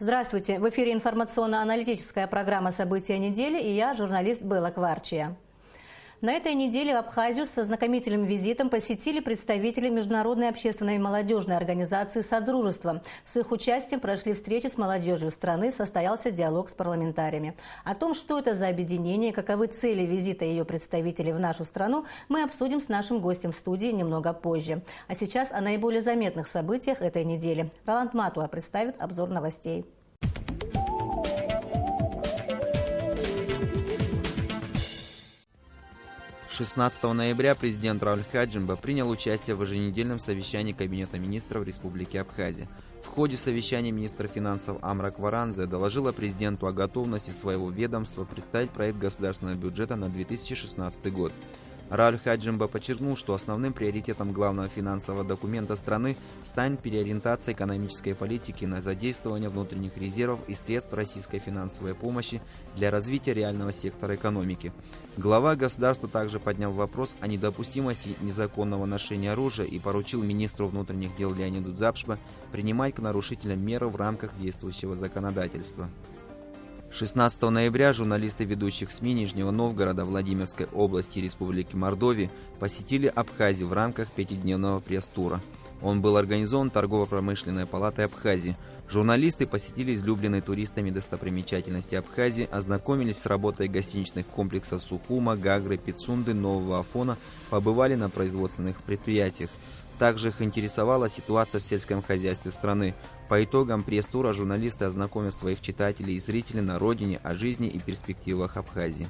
Здравствуйте! В эфире информационно-аналитическая программа «События недели» и я, журналист Белла Кварчия. На этой неделе в Абхазию со знакомительным визитом посетили представители Международной общественной и молодежной организации «Содружество». С их участием прошли встречи с молодежью страны, состоялся диалог с парламентариями. О том, что это за объединение, каковы цели визита ее представителей в нашу страну, мы обсудим с нашим гостем в студии немного позже. А сейчас о наиболее заметных событиях этой недели. Роланд Матуа представит обзор новостей. 16 ноября президент Рауль Хаджимба принял участие в еженедельном совещании Кабинета министров Республики Абхазия. В ходе совещания министр финансов Амра Кваранзе доложила президенту о готовности своего ведомства представить проект государственного бюджета на 2016 год. Рауль Хаджимба подчеркнул, что основным приоритетом главного финансового документа страны станет переориентация экономической политики на задействование внутренних резервов и средств российской финансовой помощи для развития реального сектора экономики. Глава государства также поднял вопрос о недопустимости незаконного ношения оружия и поручил министру внутренних дел Леониду Дзапшба принимать к нарушителям меры в рамках действующего законодательства. 16 ноября журналисты ведущих СМИ Нижнего Новгорода, Владимирской области и Республики Мордовия посетили Абхазию в рамках пятидневного пресс-тура. Он был организован Торгово-промышленной палатой Абхазии. Журналисты посетили излюбленные туристами достопримечательности Абхазии, ознакомились с работой гостиничных комплексов Сухума, Гагры, Пицунды, Нового Афона, побывали на производственных предприятиях. Также их интересовала ситуация в сельском хозяйстве страны. По итогам пресс-тура журналисты ознакомят своих читателей и зрителей на родине о жизни и перспективах Абхазии.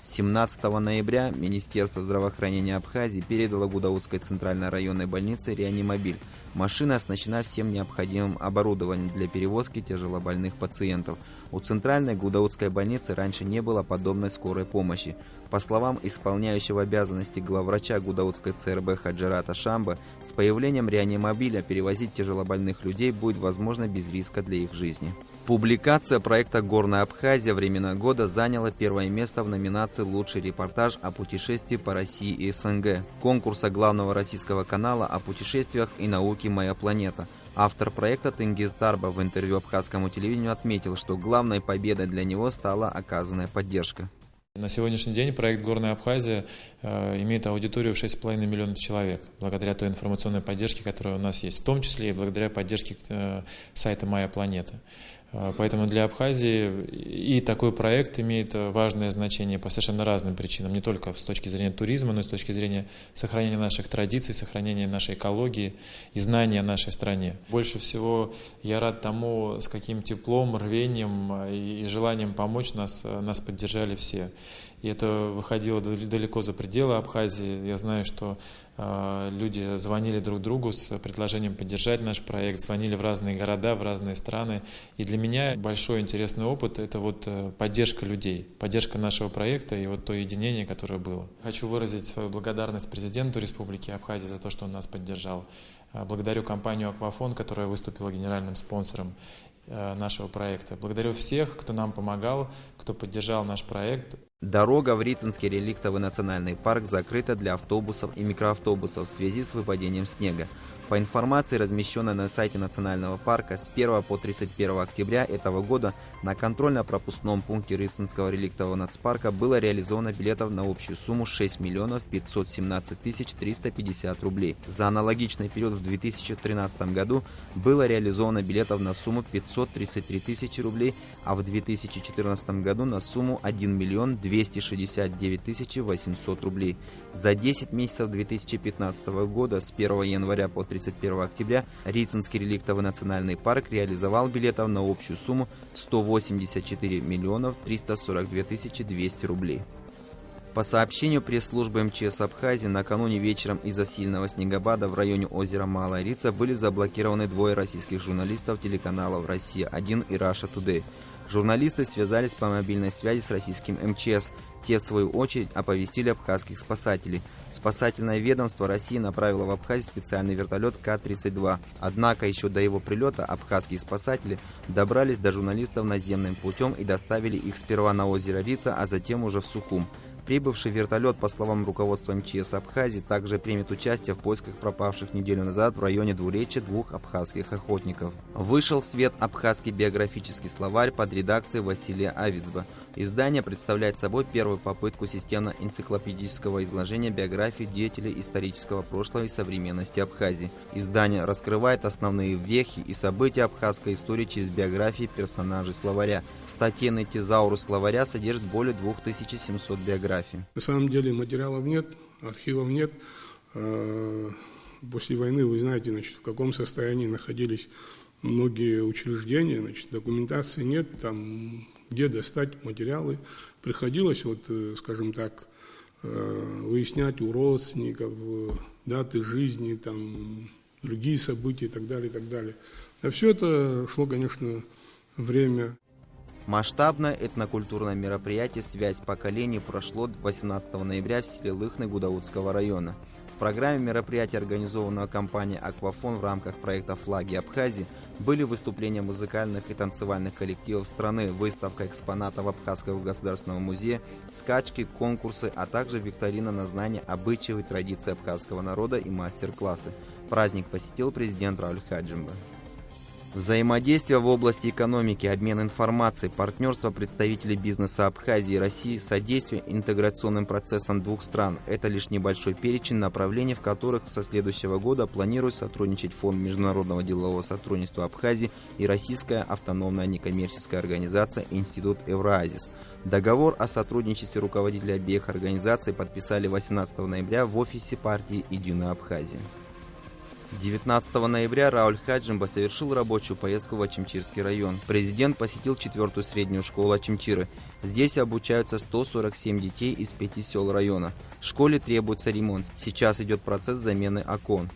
17 ноября Министерство здравоохранения Абхазии передало Гудаутской центральной районной больнице реанимобиль. Машина оснащена всем необходимым оборудованием для перевозки тяжелобольных пациентов. У центральной Гудаутской больницы раньше не было подобной скорой помощи. По словам исполняющего обязанности главврача Гудаутской ЦРБ Хаджирата Шамба, с появлением реанимобиля перевозить тяжелобольных людей будет возможно без риска для их жизни. Публикация проекта «Горная Абхазия. Времена года» заняла первое место в номинации «Лучший репортаж о путешествии по России и СНГ» конкурса главного российского канала о путешествиях и науке «Моя планета». Автор проекта Тенгиз Дарба в интервью абхазскому телевидению отметил, что главной победой для него стала оказанная поддержка. На сегодняшний день проект «Горная Абхазия» имеет аудиторию в 6,5 миллионов человек, благодаря той информационной поддержке, которая у нас есть, в том числе и благодаря поддержке сайта «Моя планета». Поэтому для Абхазии и такой проект имеет важное значение по совершенно разным причинам, не только с точки зрения туризма, но и с точки зрения сохранения наших традиций, сохранения нашей экологии и знания о нашей стране. Больше всего я рад тому, с каким теплом, рвением и желанием помочь нас поддержали все. И это выходило далеко за пределы Абхазии. Я знаю, что люди звонили друг другу с предложением поддержать наш проект, звонили в разные города, в разные страны. И для меня большой интересный опыт – это вот поддержка людей, поддержка нашего проекта и вот то единение, которое было. Хочу выразить свою благодарность президенту Республики Абхазия за то, что он нас поддержал. Благодарю компанию «Аквафон», которая выступила генеральным спонсором нашего проекта. Благодарю всех, кто нам помогал, кто поддержал наш проект. Дорога в Рицинский реликтовый национальный парк закрыта для автобусов и микроавтобусов в связи с выпадением снега. По информации, размещенной на сайте национального парка, с 1 по 31 октября этого года на контрольно-пропускном пункте Рицинского реликтового нацпарка было реализовано билетов на общую сумму 6 миллионов 517 тысяч 350 рублей. За аналогичный период в 2013 году было реализовано билетов на сумму 533 тысячи рублей, а в 2014 году на сумму 1 миллион 269 тысяч 800 рублей. За 10 месяцев 2015 года с 1 января по 31 октября Рицинский реликтовый национальный парк реализовал билетов на общую сумму 184 миллионов 342 тысячи 200 рублей. По сообщению пресс-службы МЧС Абхазии, накануне вечером из-за сильного снегопада в районе озера Малая Рица были заблокированы двое российских журналистов телеканалов «Россия-1» и «Раша Тудэй». Журналисты связались по мобильной связи с российским МЧС. Те, в свою очередь, оповестили абхазских спасателей. Спасательное ведомство России направило в Абхазию специальный вертолет К-32. Однако еще до его прилета абхазские спасатели добрались до журналистов наземным путем и доставили их сперва на озеро Рица, а затем уже в Сухум. Прибывший вертолет, по словам руководства МЧС Абхазии, также примет участие в поисках пропавших неделю назад в районе Двуречья двух абхазских охотников. Вышел в свет абхазский биографический словарь под редакцией Василия Авицба. Издание представляет собой первую попытку системно-энциклопедического изложения биографии деятелей исторического прошлого и современности Абхазии. Издание раскрывает основные вехи и события абхазской истории через биографии персонажей словаря. Статейный тезаурус словаря содержит более 2700 биографий. На самом деле материалов нет, архивов нет. После войны, вы знаете, в каком состоянии находились многие учреждения, документации нет, там где достать материалы. Приходилось, скажем так, выяснять у родственников даты жизни, там, другие события и так далее, и так далее. На все это шло, конечно, время. Масштабное этнокультурное мероприятие «Связь поколений» прошло 18 ноября в селе Лыхны Гудаутского района. В программе мероприятия, организованного компанией «Аквафон» в рамках проекта «Флаги Абхазии», были выступления музыкальных и танцевальных коллективов страны, выставка экспонатов Абхазского государственного музея, скачки, конкурсы, а также викторина на знание обычаев и традиций абхазского народа и мастер-классы. Праздник посетил президент Рауль Хаджимба. Взаимодействие в области экономики, обмен информацией, партнерство представителей бизнеса Абхазии и России, содействие интеграционным процессам двух стран – это лишь небольшой перечень направлений, в которых со следующего года планирует сотрудничать Фонд международного делового сотрудничества Абхазии и Российская автономная некоммерческая организация Институт Евразис. Договор о сотрудничестве руководители обеих организаций подписали 18 ноября в офисе партии «Единая Абхазия». 19 ноября Рауль Хаджимба совершил рабочую поездку в Ачимчирский район. Президент посетил 4-ю среднюю школу Ачимчиры. Здесь обучаются 147 детей из 5 сел района. Школе требуется ремонт. Сейчас идет процесс замены окон.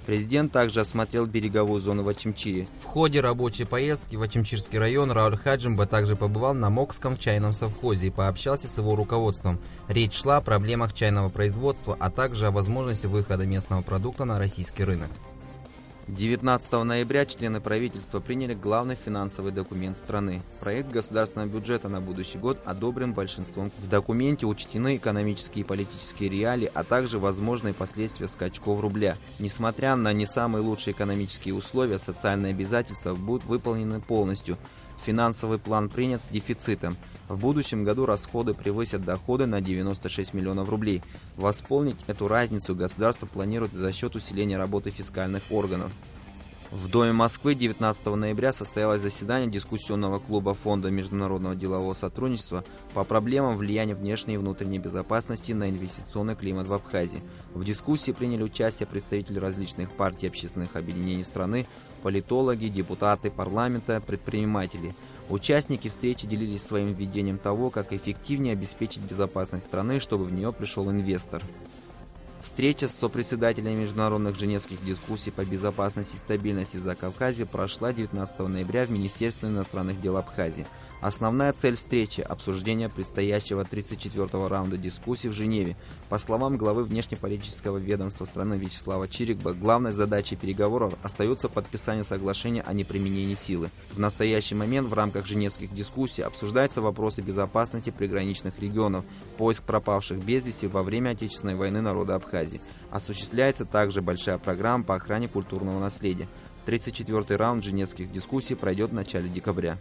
Президент также осмотрел береговую зону в Ачимчире. В ходе рабочей поездки в Ачимчирский район Рауль Хаджимба также побывал на Мокском чайном совхозе и пообщался с его руководством. Речь шла о проблемах чайного производства, а также о возможности выхода местного продукта на российский рынок. 19 ноября члены правительства приняли главный финансовый документ страны. Проект государственного бюджета на будущий год одобрен большинством. В документе учтены экономические и политические реалии, а также возможные последствия скачков рубля. Несмотря на не самые лучшие экономические условия, социальные обязательства будут выполнены полностью. Финансовый план принят с дефицитом. В будущем году расходы превысят доходы на 96 миллионов рублей. Восполнить эту разницу государство планирует за счет усиления работы фискальных органов. В Доме Москвы 19 ноября состоялось заседание дискуссионного клуба Фонда международного делового сотрудничества по проблемам влияния внешней и внутренней безопасности на инвестиционный климат в Абхазии. В дискуссии приняли участие представители различных партий и общественных объединений страны, политологи, депутаты парламента, предприниматели. Участники встречи делились своим видением того, как эффективнее обеспечить безопасность страны, чтобы в нее пришел инвестор. Встреча с сопредседателями международных женевских дискуссий по безопасности и стабильности в Закавказье прошла 19 ноября в Министерстве иностранных дел Абхазии. Основная цель встречи – обсуждение предстоящего 34-го раунда дискуссий в Женеве. По словам главы внешнеполитического ведомства страны Вячеслава Чирикба, главной задачей переговоров остается подписание соглашения о неприменении силы. В настоящий момент в рамках женевских дискуссий обсуждаются вопросы безопасности приграничных регионов, поиск пропавших без вести во время Отечественной войны народа Абхазии. Осуществляется также большая программа по охране культурного наследия. 34-й раунд женевских дискуссий пройдет в начале декабря.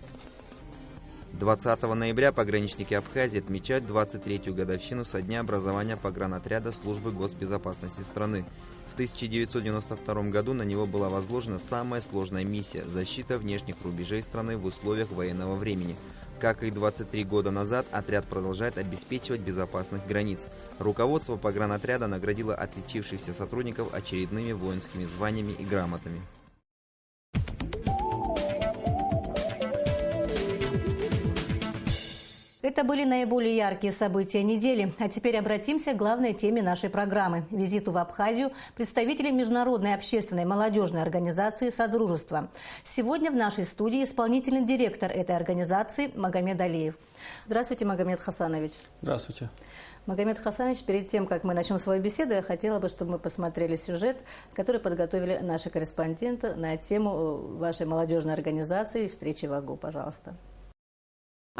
20 ноября пограничники Абхазии отмечают 23-ю годовщину со дня образования погранотряда Службы госбезопасности страны. В 1992 году на него была возложена самая сложная миссия – защита внешних рубежей страны в условиях военного времени. Как и 23 года назад, отряд продолжает обеспечивать безопасность границ. Руководство погранотряда наградило отличившихся сотрудников очередными воинскими званиями и грамотами. Это были наиболее яркие события недели. А теперь обратимся к главной теме нашей программы – визиту в Абхазию представителей Международной общественной молодежной организации «Содружество». Сегодня в нашей студии исполнительный директор этой организации Магомед Алиев. Здравствуйте, Магомед Хасанович. Здравствуйте. Магомед Хасанович, перед тем, как мы начнем свою беседу, я хотела бы, чтобы мы посмотрели сюжет, который подготовили наши корреспонденты на тему вашей молодежной организации «Встречи в Агу». Пожалуйста.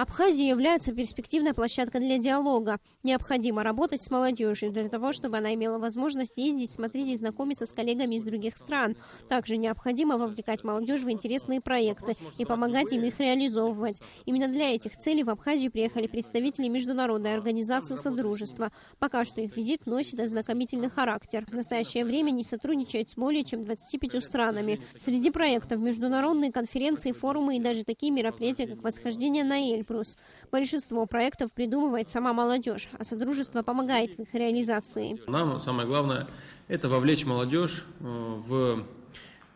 Абхазия является перспективной площадкой для диалога. Необходимо работать с молодежью для того, чтобы она имела возможность ездить, смотреть и знакомиться с коллегами из других стран. Также необходимо вовлекать молодежь в интересные проекты и помогать им их реализовывать. Именно для этих целей в Абхазию приехали представители Международной организации Содружества. Пока что их визит носит ознакомительный характер. В настоящее время они сотрудничают с более чем 25 странами. Среди проектов международные конференции, форумы и даже такие мероприятия, как восхождение на Эльбрус. Большинство проектов придумывает сама молодежь, а Содружество помогает в их реализации. Нам самое главное – это вовлечь молодежь в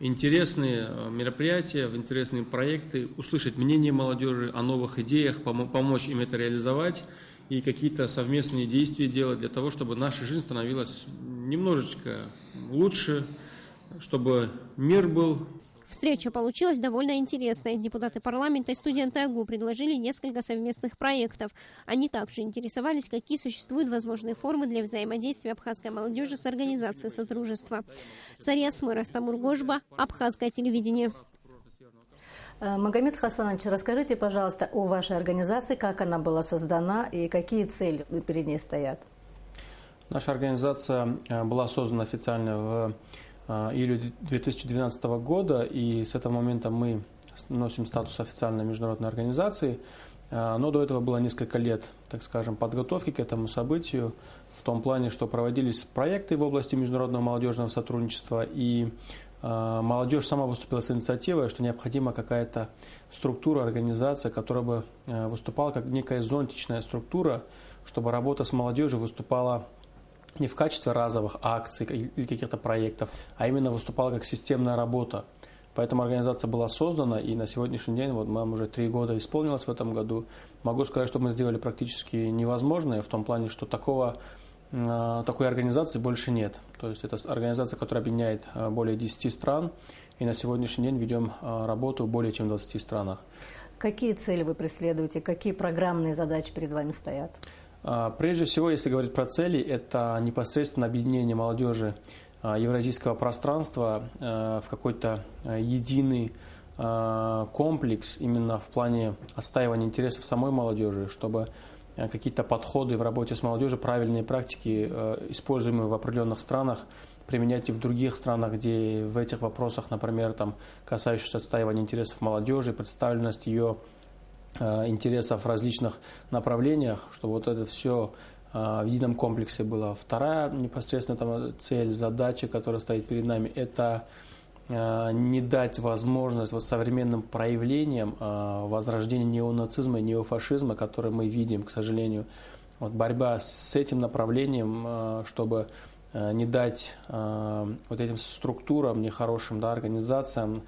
интересные мероприятия, в интересные проекты, услышать мнение молодежи о новых идеях, помочь им это реализовать и какие-то совместные действия делать для того, чтобы наша жизнь становилась немножечко лучше, чтобы мир был. Встреча получилась довольно интересной. Депутаты парламента и студенты АГУ предложили несколько совместных проектов. Они также интересовались, какие существуют возможные формы для взаимодействия абхазской молодежи с организацией Содружества. Зария Смыр, Астамур Гожба, Абхазское телевидение. Магомед Хасанович, расскажите, пожалуйста, о вашей организации, как она была создана и какие цели перед ней стоят. Наша организация была создана официально в июле 2012 года, и с этого момента мы носим статус официальной международной организации. Но до этого было несколько лет, так скажем, подготовки к этому событию, в том плане, что проводились проекты в области международного молодежного сотрудничества, и молодежь сама выступила с инициативой, что необходима какая-то структура, организация, которая бы выступала как некая зонтичная структура, чтобы работа с молодежью выступала не в качестве разовых акций или каких-то проектов, а именно выступала как системная работа. Поэтому организация была создана, и на сегодняшний день, вот нам уже 3 года исполнилось в этом году, могу сказать, что мы сделали практически невозможное, в том плане, что такой организации больше нет. То есть это организация, которая объединяет более 10 стран, и на сегодняшний день ведем работу в более чем 20 странах. Какие цели вы преследуете, какие программные задачи перед вами стоят? Прежде всего, если говорить про цели, это непосредственно объединение молодежи евразийского пространства в какой-то единый комплекс именно в плане отстаивания интересов самой молодежи, чтобы какие-то подходы в работе с молодежью, правильные практики, используемые в определенных странах, применять и в других странах, где в этих вопросах, например, касающихся отстаивания интересов молодежи, представленность ее интересов в различных направлениях, чтобы вот это все в едином комплексе было. Вторая непосредственно цель, задача, которая стоит перед нами, это не дать возможность современным проявлениям возрождения неонацизма и неофашизма, которые мы видим, к сожалению. Борьба с этим направлением, чтобы не дать этим структурам, нехорошим организациям,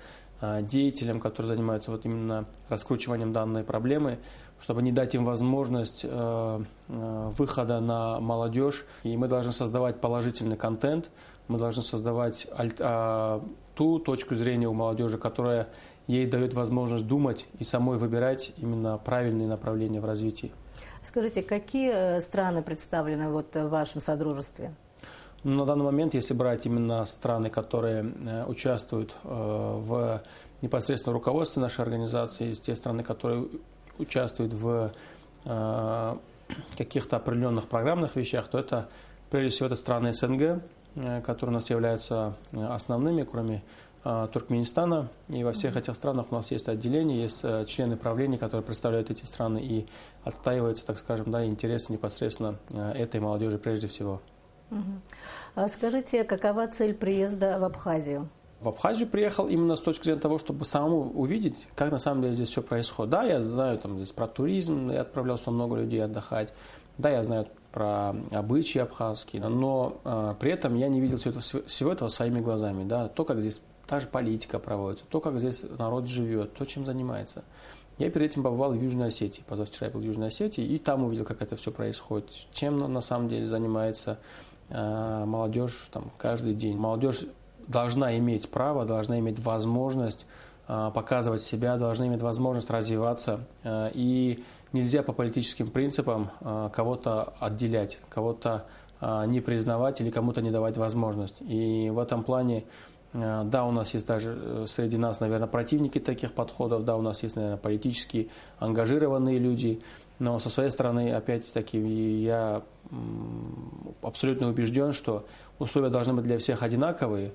деятелям, которые занимаются именно раскручиванием данной проблемы, чтобы не дать им возможность выхода на молодежь. И мы должны создавать положительный контент, мы должны создавать ту точку зрения у молодежи, которая ей дает возможность думать и самой выбирать именно правильные направления в развитии. Скажите, какие страны представлены в вашем содружестве? На данный момент, если брать именно страны, которые участвуют в непосредственно руководстве нашей организации, есть те страны, которые участвуют в каких-то определенных программных вещах, то это, прежде всего, это страны СНГ, которые у нас являются основными, кроме Туркменистана. И во всех этих странах у нас есть отделения, есть члены правления, которые представляют эти страны и отстаиваются, так скажем, интересы непосредственно этой молодежи прежде всего. Скажите, какова цель приезда в Абхазию? В Абхазию приехал именно с точки зрения того, чтобы самому увидеть, как на самом деле здесь все происходит. Да, я знаю здесь про туризм, я отправлялся много людей отдыхать. Да, я знаю про обычаи абхазские, но при этом я не видел всего этого своими глазами. Да? То, как здесь та же политика проводится, то, как здесь народ живет, то, чем занимается. Я перед этим побывал в Южной Осетии. Позавчера я был в Южной Осетии, и там увидел, как это все происходит, чем на самом деле занимается молодежь каждый день. Молодежь должна иметь право, должна иметь возможность показывать себя, должна иметь возможность развиваться. И нельзя по политическим принципам кого-то отделять, кого-то не признавать или кому-то не давать возможность. И в этом плане Да, у нас есть даже среди нас, наверное, противники таких подходов, да, у нас есть, наверное, политически ангажированные люди, но со своей стороны, опять-таки, я абсолютно убежден, что условия должны быть для всех одинаковые,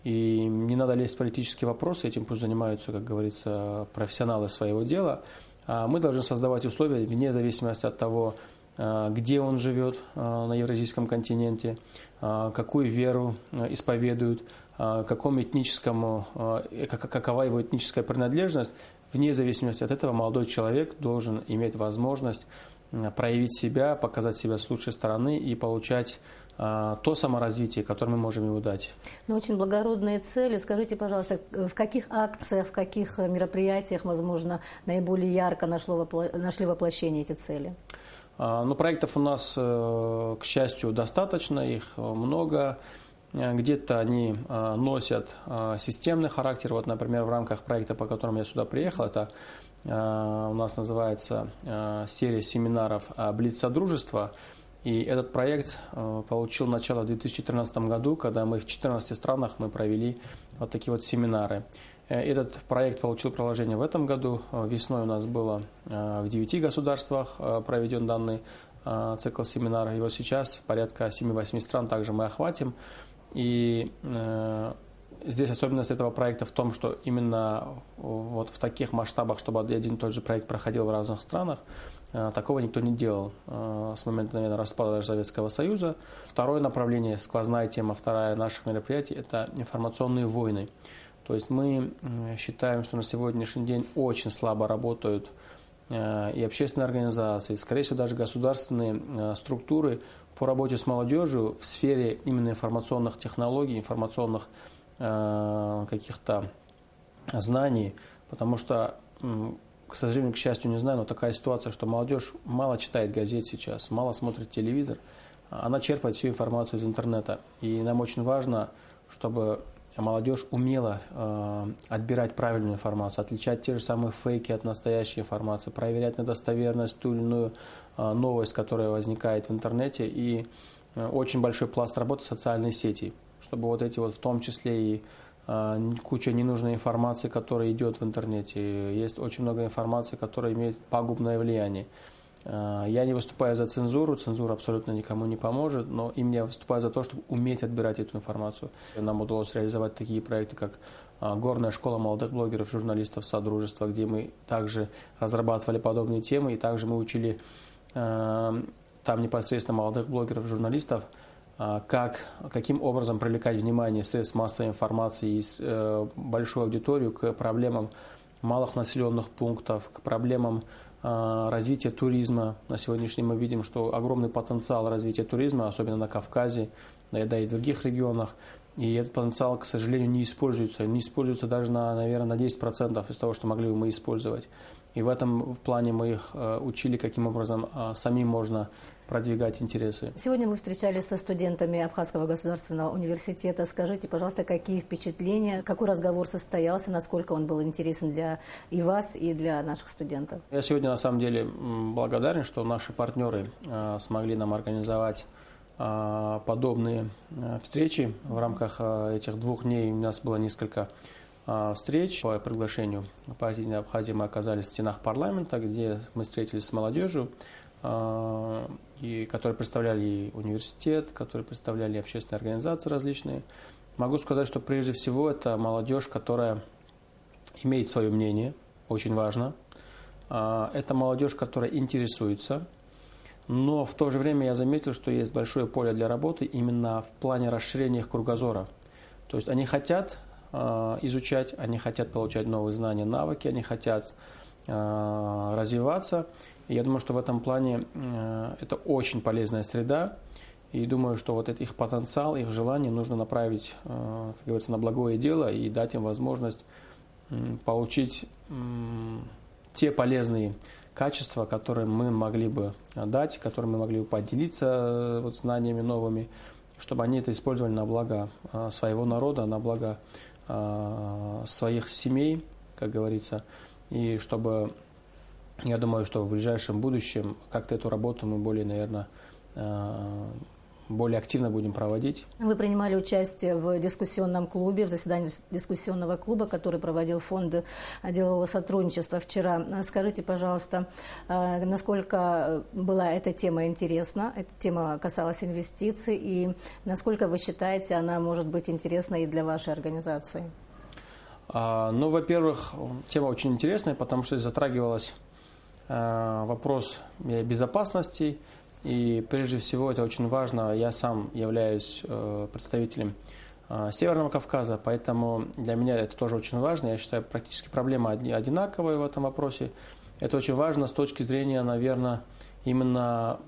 и не надо лезть в политические вопросы, этим пусть занимаются, как говорится, профессионалы своего дела. А мы должны создавать условия вне зависимости от того, где он живет на евразийском континенте, какую веру исповедует, какова его этническая принадлежность. Вне зависимости от этого молодой человек должен иметь возможность проявить себя, показать себя с лучшей стороны и получать то саморазвитие, которое мы можем ему дать. Но очень благородные цели. Скажите, пожалуйста, в каких акциях, в каких мероприятиях, возможно, наиболее ярко нашли воплощение эти цели? Ну, проектов у нас, к счастью, достаточно, их много. Где-то они носят системный характер. Вот, например, в рамках проекта, по которому я сюда приехал, это у нас называется серия семинаров «Блиц-содружество». И этот проект получил начало в 2013 году, когда мы в 14 странах мы провели вот такие вот семинары. Этот проект получил продолжение в этом году. Весной у нас было в 9 государствах проведен данный цикл семинаров. И вот сейчас порядка 7-8 стран также мы охватим. И здесь особенность этого проекта в том, что именно вот в таких масштабах, чтобы один и тот же проект проходил в разных странах, такого никто не делал с момента, наверное, распада Советского Союза. Второе направление, сквозная тема, вторая наших мероприятий – это информационные войны. То есть мы считаем, что на сегодняшний день очень слабо работают и общественные организации, скорее всего, даже государственные структуры по работе с молодежью в сфере именно информационных технологий, информационных каких-то знаний, потому что, к сожалению, к счастью, не знаю, но такая ситуация, что молодежь мало читает газет сейчас, мало смотрит телевизор, она черпает всю информацию из интернета. И нам очень важно, чтобы молодежь умела отбирать правильную информацию, отличать те же самые фейки от настоящей информации, проверять на достоверность ту или иную новость, которая возникает в интернете. И очень большой пласт работы социальной сети, чтобы вот эти вот в том числе и куча ненужной информации, которая идет в интернете. Есть очень много информации, которая имеет пагубное влияние. Я не выступаю за цензуру, цензура абсолютно никому не поможет, но именно я выступаю за то, чтобы уметь отбирать эту информацию. Нам удалось реализовать такие проекты, как Горная школа молодых блогеров, журналистов Содружества, где мы также разрабатывали подобные темы, и также мы учили там непосредственно молодых блогеров, журналистов, каким образом привлекать внимание средств массовой информации и большую аудиторию к проблемам малых населенных пунктов, к проблемам развития туризма. На сегодняшний день мы видим, что огромный потенциал развития туризма, особенно на Кавказе, да и в других регионах. И этот потенциал, к сожалению, не используется даже, наверное, на 10% из того, что могли бы мы использовать. И в этом плане мы их учили, каким образом самим можно продвигать интересы. Сегодня мы встречались со студентами Абхазского государственного университета. Скажите, пожалуйста, какие впечатления, какой разговор состоялся, насколько он был интересен для и вас, и для наших студентов? Я сегодня, на самом деле, благодарен, что наши партнеры смогли нам организовать подобные встречи. В рамках этих 2 дней у нас было несколько встреч. По приглашению партийной Абхазии мы оказались в стенах парламента, где мы встретились с молодежью, и которые представляли и университет, которые представляли общественные организации различные. Могу сказать, что прежде всего это молодежь, которая имеет свое мнение, очень важно. Это молодежь, которая интересуется. Но в то же время я заметил, что есть большое поле для работы именно в плане расширения их кругозора. То есть они хотят изучать, они хотят получать новые знания, навыки, они хотят развиваться. И я думаю, что в этом плане это очень полезная среда. И думаю, что вот их потенциал, их желание нужно направить, как говорится, на благое дело и дать им возможность получить те полезные качества, которые мы могли бы дать, которыми мы могли бы поделиться знаниями новыми, чтобы они это использовали на благо своего народа, на благо своих семей, как говорится, и чтобы, я думаю, что в ближайшем будущем как-то эту работу мы более, наверное, более активно будем проводить. Вы принимали участие в дискуссионном клубе, в заседании дискуссионного клуба, который проводил Фонд делового сотрудничества вчера. Скажите, пожалуйста, насколько была эта тема интересна? Эта тема касалась инвестиций, и насколько вы считаете, она может быть интересна и для вашей организации? Ну, во-первых, тема очень интересная, потому что затрагивалась вопрос безопасности. И прежде всего это очень важно. Я сам являюсь представителем Северного Кавказа, поэтому для меня это тоже очень важно. Я считаю, практически проблема одинаковая в этом вопросе. Это очень важно с точки зрения, наверное, именно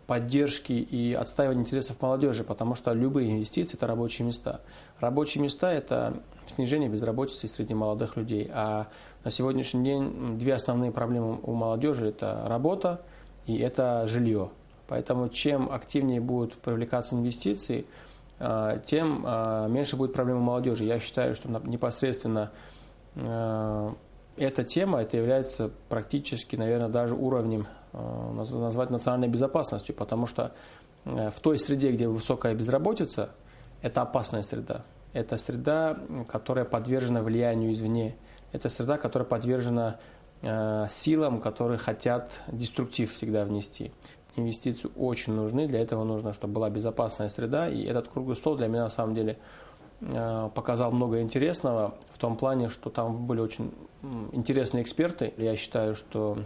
поддержки и отстаивания интересов молодежи, потому что любые инвестиции – это рабочие места. Рабочие места – это снижение безработицы среди молодых людей. А на сегодняшний день две основные проблемы у молодежи – это работа и это жилье. Поэтому чем активнее будут привлекаться инвестиции, тем меньше будет проблем у молодежи. Я считаю, что непосредственно эта тема это является практически, наверное, даже уровнем назвать национальной безопасностью, потому что в той среде, где высокая безработица, это опасная среда. Это среда, которая подвержена влиянию извне. Это среда, которая подвержена силам, которые хотят деструктив всегда внести. Инвестиции очень нужны, для этого нужно, чтобы была безопасная среда, и этот круглый стол для меня на самом деле показал много интересного, в том плане, что там были очень интересные эксперты. Я считаю, что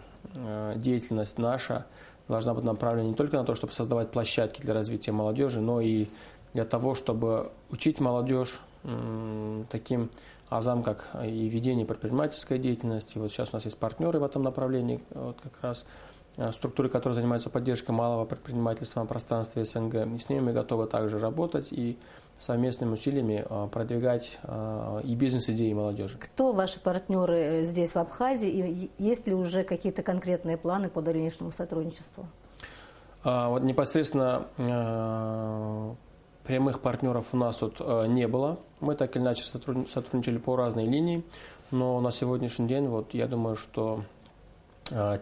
деятельность наша должна быть направлена не только на то, чтобы создавать площадки для развития молодежи, но и для того, чтобы учить молодежь таким азам, как и ведение предпринимательской деятельности. Вот сейчас у нас есть партнеры в этом направлении, вот как раз структуры, которые занимаются поддержкой малого предпринимательства на пространстве СНГ. И с ними мы готовы также работать и совместными усилиями продвигать и бизнес-идеи молодежи. Кто ваши партнеры здесь, в Абхазии, и есть ли уже какие-то конкретные планы по дальнейшему сотрудничеству? Вот непосредственно прямых партнеров у нас тут не было. Мы так или иначе сотрудничали по разной линии, но на сегодняшний день, вот, я думаю, что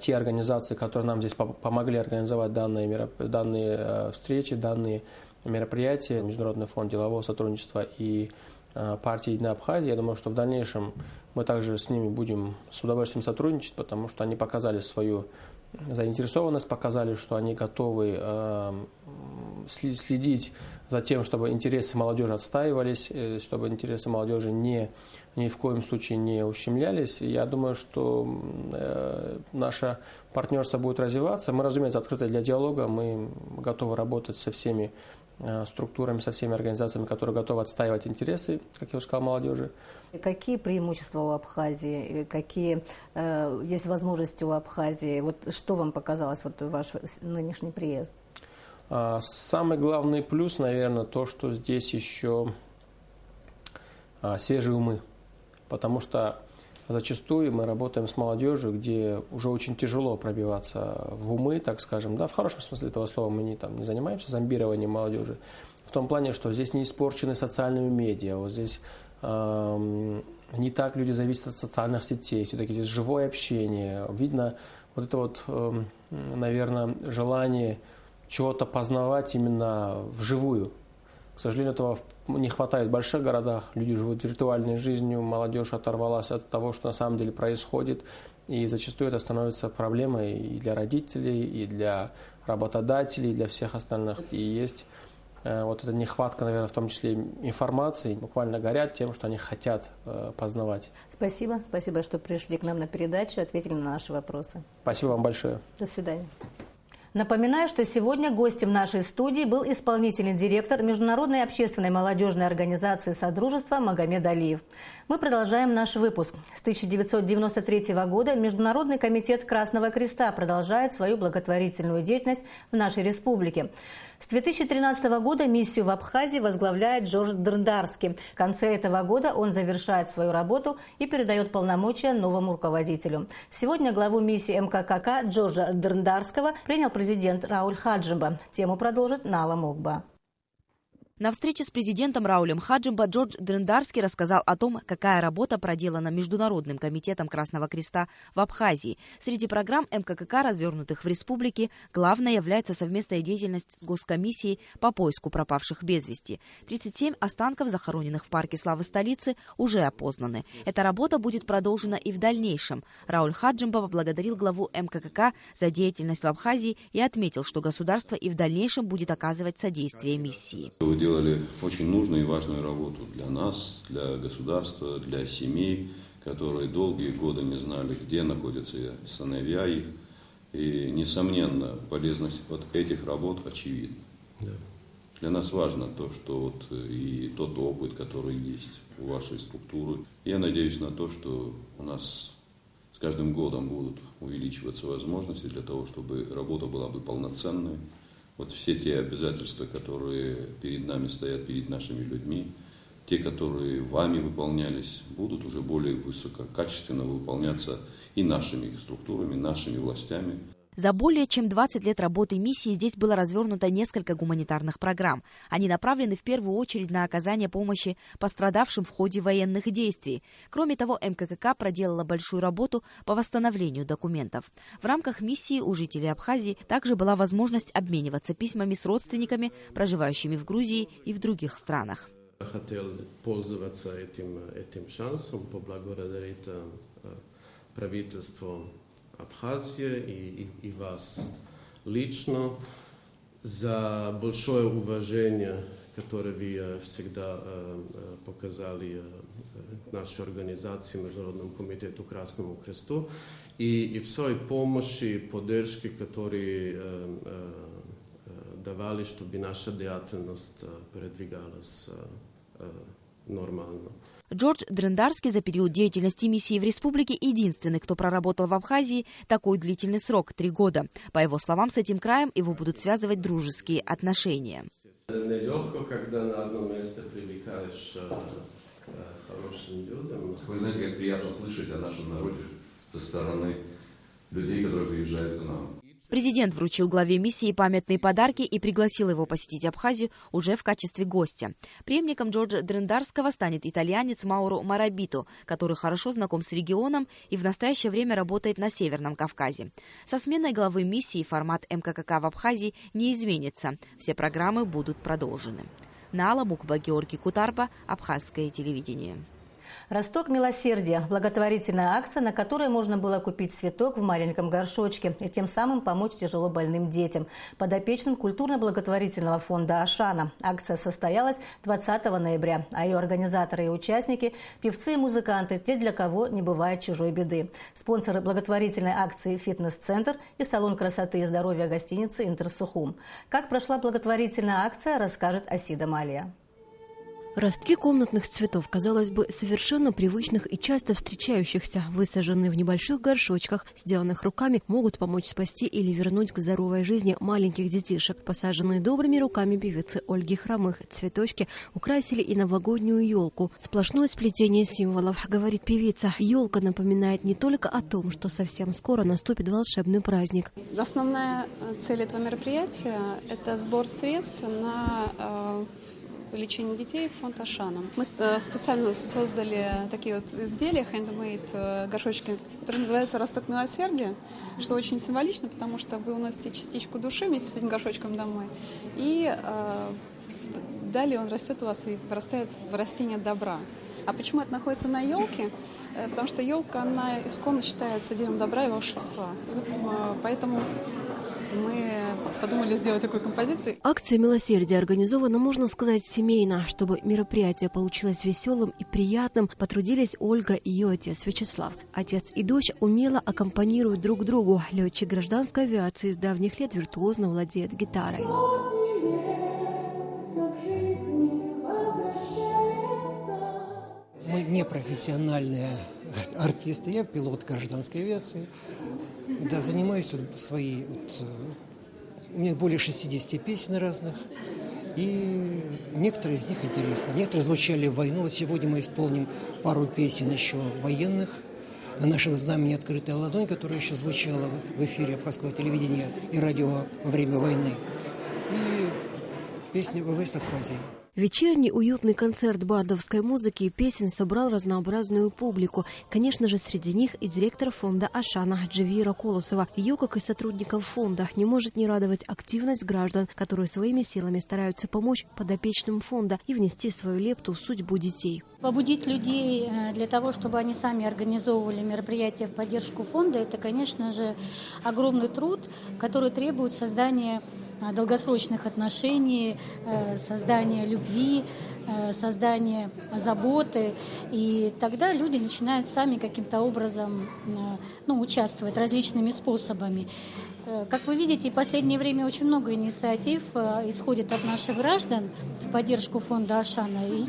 те организации, которые нам здесь помогли организовать данные встречи, данные мероприятия, Международный фонд делового сотрудничества и партия «Единая Абхазия», я думаю, что в дальнейшем мы также с ними будем с удовольствием сотрудничать, потому что они показали свою заинтересованность, показали, что они готовы следить за тем, чтобы интересы молодежи отстаивались, чтобы интересы молодежи ни в коем случае не ущемлялись. Я думаю, что наше партнерство будет развиваться. Мы, разумеется, открыты для диалога, мы готовы работать со всеми структурами, со всеми организациями, которые готовы отстаивать интересы, как я уже сказал, молодежи. Какие преимущества у Абхазии, какие есть возможности у Абхазии? Вот что вам показалось, вот ваш нынешний приезд? Самый главный плюс, наверное, то, что здесь еще свежие умы, потому что зачастую мы работаем с молодежью, где уже очень тяжело пробиваться в умы, так скажем, да, в хорошем смысле этого слова. Мы не занимаемся зомбированием молодежи, в том плане, что здесь не испорчены социальными медиа, вот здесь не так люди зависят от социальных сетей, все-таки здесь живое общение, видно вот это вот, наверное, желание чего-то познавать именно вживую. К сожалению, этого не хватает в больших городах. Люди живут виртуальной жизнью, молодежь оторвалась от того, что на самом деле происходит. И зачастую это становится проблемой и для родителей, и для работодателей, и для всех остальных. И есть вот эта нехватка, наверное, в том числе информации. Буквально горят тем, что они хотят познавать. Спасибо. Спасибо, что пришли к нам на передачу, ответили на наши вопросы. Спасибо вам большое. До свидания. Напоминаю, что сегодня гостем нашей студии был исполнительный директор Международной общественной молодежной организации «Содружество» Магомед Алиев. Мы продолжаем наш выпуск. С 1993 года Международный комитет Красного Креста продолжает свою благотворительную деятельность в нашей республике. С 2013 года миссию в Абхазии возглавляет Джордж Дерндарский. В конце этого года он завершает свою работу и передает полномочия новому руководителю. Сегодня главу миссии МККК Джорджа Дерндарского принял президент Рауль Хаджимба. Тему продолжит Нала Мокба. На встрече с президентом Раулем Хаджимба Джордж Дрендарский рассказал о том, какая работа проделана Международным комитетом Красного Креста в Абхазии. Среди программ МККК, развернутых в республике, главной является совместная деятельность с Госкомиссией по поиску пропавших без вести. 37 останков, захороненных в парке славы столицы, уже опознаны. Эта работа будет продолжена и в дальнейшем. Рауль Хаджимба поблагодарил главу МККК за деятельность в Абхазии и отметил, что государство и в дальнейшем будет оказывать содействие миссии. Делали очень нужную и важную работу для нас, для государства, для семей, которые долгие годы не знали, где находятся сыновья их. И, несомненно, полезность от этих работ очевидна. Да. Для нас важно то, что и тот опыт, который есть у вашей структуры. Я надеюсь на то, что у нас с каждым годом будут увеличиваться возможности для того, чтобы работа была бы полноценной. Вот все те обязательства, которые перед нами стоят, перед нашими людьми, те, которые вами выполнялись, будут уже более высококачественно выполняться и нашими структурами, нашими властями. За более чем 20 лет работы миссии здесь было развернуто несколько гуманитарных программ. Они направлены в первую очередь на оказание помощи пострадавшим в ходе военных действий. Кроме того, МККК проделала большую работу по восстановлению документов. В рамках миссии у жителей Абхазии также была возможность обмениваться письмами с родственниками, проживающими в Грузии и в других странах. Хотел пользоваться этим шансом, поблагодарить правительство Абхазии и вас лично за большое уважение, которое вы всегда показали нашей организации, Международному комитету Красному Кресту, и всей помощи, поддержки, которые давали, чтобы наша деятельность передвигалась нормально. Джордж Дрендарский за период деятельности миссии в республике единственный, кто проработал в Абхазии такой длительный срок – 3 года. По его словам, с этим краем его будут связывать дружеские отношения. Нелегко, когда на одном месте привлекаешь к хорошим людям. Вы знаете, как приятно слышать о нашем народе со стороны людей, которые приезжают к нам. Президент вручил главе миссии памятные подарки и пригласил его посетить Абхазию уже в качестве гостя. Преемником Джорджа Дрендарского станет итальянец Мауро Марабито, который хорошо знаком с регионом и в настоящее время работает на Северном Кавказе. Со сменой главы миссии формат МККК в Абхазии не изменится. Все программы будут продолжены. Нала Мукба, Георгий Кутарба, Абхазское телевидение. «Росток милосердия» – благотворительная акция, на которой можно было купить цветок в маленьком горшочке и тем самым помочь тяжело больным детям. Подопечным культурно-благотворительного фонда «Ашана». Акция состоялась 20 ноября, а ее организаторы и участники – певцы и музыканты, те, для кого не бывает чужой беды. Спонсоры благотворительной акции «Фитнес-центр» и салон красоты и здоровья гостиницы «Интерсухум». Как прошла благотворительная акция, расскажет Асида Малия. Ростки комнатных цветов, казалось бы, совершенно привычных и часто встречающихся, высаженные в небольших горшочках, сделанных руками, могут помочь спасти или вернуть к здоровой жизни маленьких детишек. Посаженные добрыми руками певицы Ольги Хромых, цветочки украсили и новогоднюю елку. Сплошное сплетение символов, говорит певица. Елка напоминает не только о том, что совсем скоро наступит волшебный праздник. Основная цель этого мероприятия – это сбор средств на лечение детей в фонд «Ашана». Мы специально создали такие вот изделия, handmade горшочки, которые называются «Росток милосердия», что очень символично, потому что вы уносите частичку души вместе с этим горшочком домой, и далее он растет у вас и вырастает в растение добра. А почему это находится на елке? Потому что елка, она исконно считается деревом добра и волшебства. И вот, поэтому мы подумали сделать такую композицию. Акция милосердия организована, можно сказать, семейно. Чтобы мероприятие получилось веселым и приятным, потрудились Ольга и ее отец Вячеслав. Отец и дочь умело аккомпанируют друг другу. Летчик гражданской авиации с давних лет виртуозно владеет гитарой. Мы не профессиональные артисты. Я пилот гражданской авиации. Да, занимаюсь своей... у меня более 60 песен разных. И некоторые из них интересны. Некоторые звучали в войну. Вот сегодня мы исполним пару песен еще военных. На нашем знамени «Открытая ладонь», которая еще звучала в эфире Абхазского телевидения и радио во время войны. И песни ВВС Абхазии. Вечерний уютный концерт бардовской музыки и песен собрал разнообразную публику. Конечно же, среди них и директор фонда «Ашана» Джавира Колосова. Ее, как и сотрудников фонда, не может не радовать активность граждан, которые своими силами стараются помочь подопечным фонда и внести свою лепту в судьбу детей. Побудить людей для того, чтобы они сами организовывали мероприятия в поддержку фонда, это, конечно же, огромный труд, который требует создания долгосрочных отношений, создания любви, создания заботы. И тогда люди начинают сами каким-то образом участвовать различными способами. Как вы видите, в последнее время очень много инициатив исходит от наших граждан в поддержку фонда «Ашана». И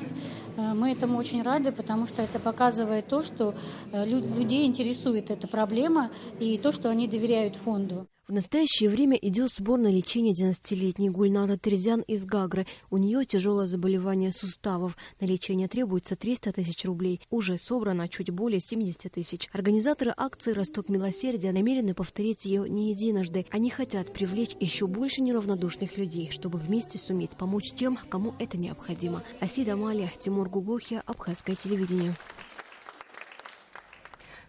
мы этому очень рады, потому что это показывает то, что людей интересует эта проблема и то, что они доверяют фонду. В настоящее время идет сбор на лечение 11-летней Гульнары Терзян из Гагры. У нее тяжелое заболевание суставов. На лечение требуется 300 тысяч рублей. Уже собрано чуть более 70 тысяч. Организаторы акции «Росток милосердия» намерены повторить ее не единожды. Они хотят привлечь еще больше неравнодушных людей, чтобы вместе суметь помочь тем, кому это необходимо. Асида Малия, Тимур Гугохия, Абхазское телевидение.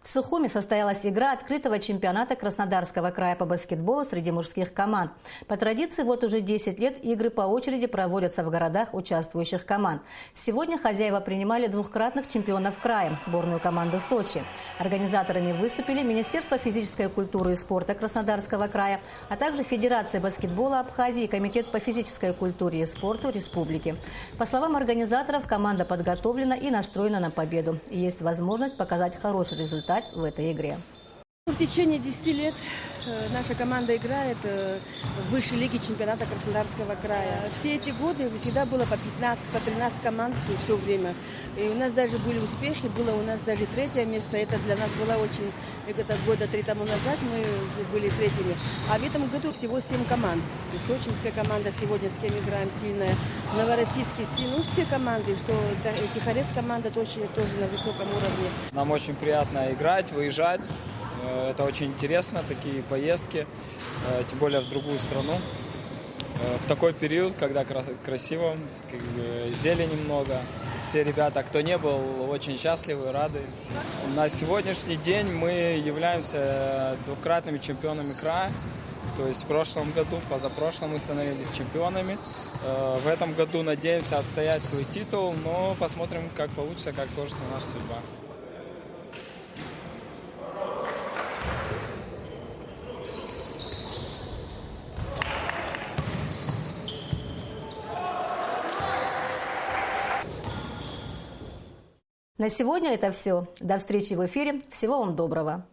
В Сухуми состоялась игра открытого чемпионата Краснодарского края по баскетболу среди мужских команд. По традиции, вот уже 10 лет игры по очереди проводятся в городах участвующих команд. Сегодня хозяева принимали двукратных чемпионов края, сборную команды Сочи. Организаторами выступили Министерство физической культуры и спорта Краснодарского края, а также Федерация баскетбола Абхазии и Комитет по физической культуре и спорту Республики. По словам организаторов, команда подготовлена и настроена на победу. И есть возможность показать хороший результат в этой игре. В течение 10 лет наша команда играет в высшей лиге чемпионата Краснодарского края. Все эти годы всегда было по 15, по 13 команд все время. И у нас даже были успехи, было у нас даже 3-е место. Это для нас было очень, это года 3 тому назад мы были 3-ми. А в этом году всего 7 команд. Сочинская команда сегодня, с кем играем, сильная. Новороссийский сильный, все команды, что Тихорец команда тоже на высоком уровне. Нам очень приятно играть, выезжать. Это очень интересно, такие поездки, тем более в другую страну. В такой период, когда красиво, зелени много. Все ребята, кто не был, очень счастливы, рады. На сегодняшний день мы являемся двукратными чемпионами края. То есть в прошлом году, в позапрошлом мы становились чемпионами. В этом году надеемся отстоять свой титул, но посмотрим, как получится, как сложится наша судьба. На сегодня это все. До встречи в эфире. Всего вам доброго.